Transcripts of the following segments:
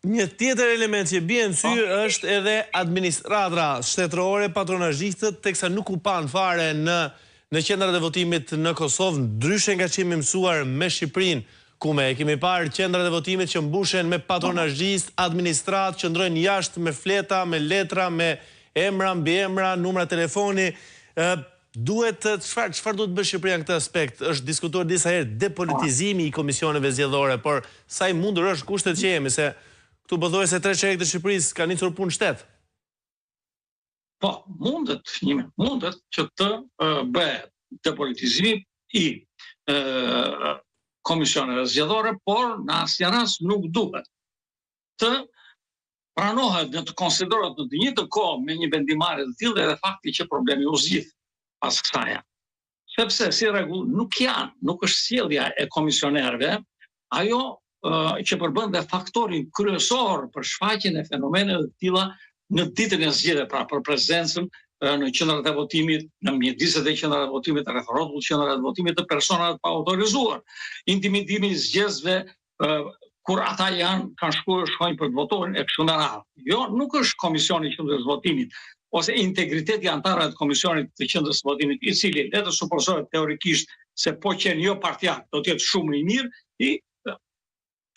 Një tjetër element që bie në sy është edhe administrata shtetërore, patronazhistët, teksa nuk u pan fare në qendrat e votimit në Kosovë, ndryshe nga që jemi mësuar me Shqipërinë, ku kemi parë qendrat e votimit që mbushen me patronazhistë, administratë, që ndrojnë jashtë me fleta, me letra, me emra, mbi emra, numra telefoni. Çfarë duhet bëjë Shqipëria në këtë aspekt? Është diskutuar disa herë depolitizimi i komisioneve zgjedhore, por sa i mundur është kushtet që jemi, se këtu bëdhoj se 3/4 të Shqipërisë ka nisur punë shtet. Po, mundet që të bëhet depolitizimi i komisioneve zgjedhore, por në asnjë rast nuk duhet të pranohet dhe të konsiderohet në të njëjtën kohë me një vendimarrje të tillë edhe fakti që problemi u zgjidh pas kësaj. Sepse si rregull nuk është sjellja e komisionerëve ajo që përbën dhe faktorin kryesor për shfaqjen e fenomeneve të tilla në ditën e zgjedhjeve, pra për prezencën në qendrat e votimit, në mjediset e qendrave të votimit, rreth rrotull qendrave të votimit të personave pa autorizuar, intimidimi i zgjedhësve kur ata kanë shkojnë për të votuar e kështu me radhë. Jo, nuk është komisioni i qendrës së votimit ose integriteti i anëtarëve të komisionit të qendrës së votimit, i cili le të supozohet teorikisht se po qenë jo partijak, do të jetë shumë i mirë, i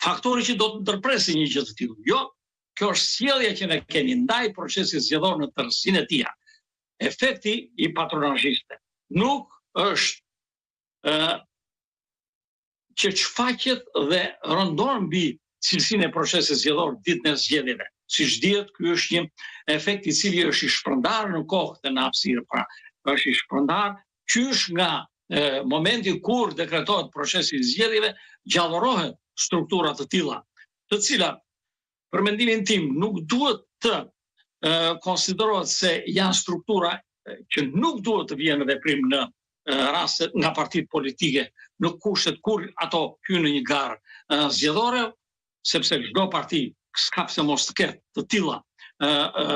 faktori që do të ndërpresi një gjë të tillë. Jo, kjo është sjellja që ne kemi ndaj procesit zgjedhor në tërësinë e tij. Efekti i patronazhistëve nuk është që shfaqet dhe rëndon mbi cilësinë e procesit zgjedhor ditën e zgjedhjeve. Siç dihet, ky është një efekt i cili është i shpërndarë në kohë dhe në hapësirë, pra është i shpërndarë qysh nga momenti kur dekretohet procesi i zgjedhjeve, gjallërohet struktura të tilla, të cilat për mendimin tim nuk duhet të konsiderohet se janë struktura që nuk duhet të vijnë në veprim në raste nga partitë politike, në kushtet kur ato hyjnë në një garë zgjedhore, sepse çdo parti s'ka pse mos të ketë të tilla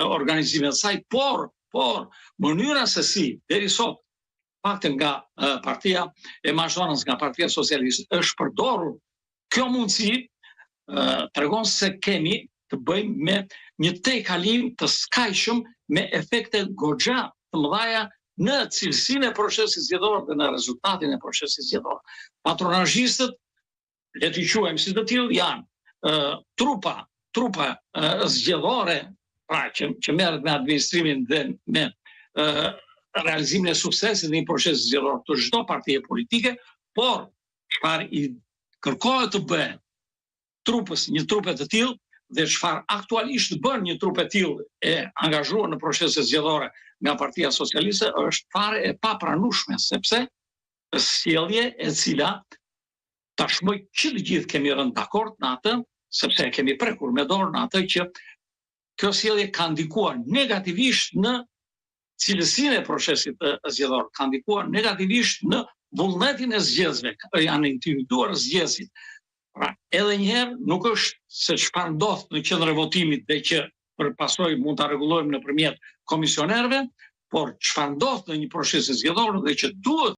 organizime të saj, por mënyra se si deri sot paktën nga partia e Maqedonës, nga Partia Socialiste, është përdorur kjo mundësi, tregon se kemi të bëjmë me një tejkalim të skajshëm me efekte goxha të mëdha në cilësinë e procesit zgjedhor dhe në rezultatin e procesit zgjedhor. Patronazhistët, le t'i quajmë si të tillë, janë trupa zgjedhore, pra që merret me administrimin dhe me realizimin e suksesit në një proces zgjedhor të çdo partie politike, por çfarë i kërkohet të bëhet një trupe të tillë dhe çfarë aktualisht bën një trupe të tillë e angazhuar në procese zgjedhore nga Partia Socialiste është fare e papranueshme, sepse sjellje e cila tashmë që të gjithë kemi rënë dakord në atë, sepse kemi prekur me dorë në atë që kjo sjellje ka ndikuar negativisht në cilësinë e procesit zgjedhor, ka ndikuar negativisht në vullnetin e zgjedhësve, janë intimiduar zgjedhësit. Pra, edhe një herë nuk është se çfarë ndodh në qendrën e votimit dhe që për pasojë mund ta rregullojmë nëpërmjet komisionerëve, por çfarë ndodh në një proces zgjedhor dhe që duhet